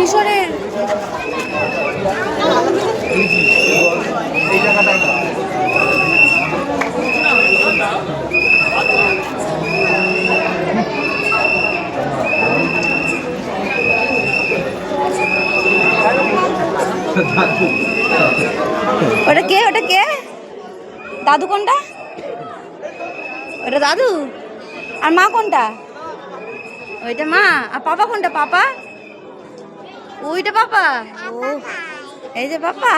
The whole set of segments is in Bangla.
মিশরের ওটা কে দাদু কোনটা? ওটা দাদু আর মা কোনটা? ওইটা মা। আর পাপা কোনটা? পাপা ওইটা পাপা। ও এই যে পাপা।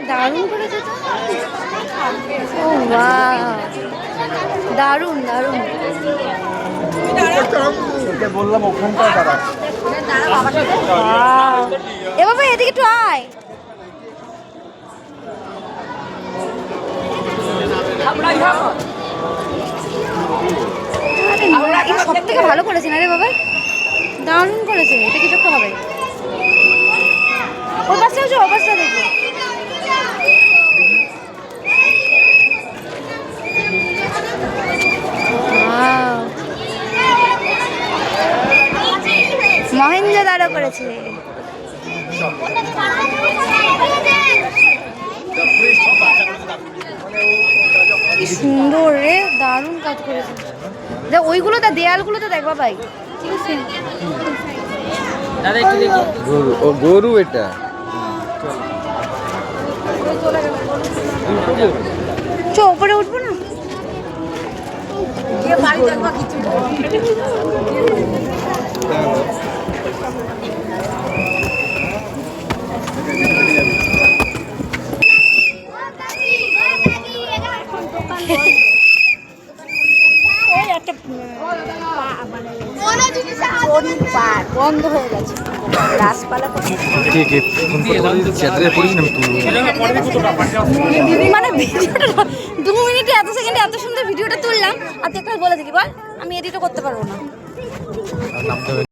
দারুণ করেছে তো। ও বাহ, দারুণ দারুণ। বললাম ওখানটায় দাঁড়া। এ বাবা এদিকে একটু আয়। সব থেকে ভালো করেছে না রে বাবা, দারুণ করেছে। এটা কিছু একটা হবে। ওর পাশে হচ্ছে, ওর পাশটা দেখো। মহেঞ্জোদারো করেছে। কি সুন্দর রে, দারুণ কাজ করেছে। ওইগুলো তো দেয়ালগুলো তো দেখবা ভাই, ঠিক আছে। গরু এটা চ উপরে উঠবো না? বন্ধ হয়ে গেছে গাছপালা। মানে ভিডিওটা 2 মিনিটে এত সেকেন্ডে এত সুন্দর ভিডিওটা তুললাম, আর তুই একটা বলে দিলি বল আমি এডিটও করতে পারবো না।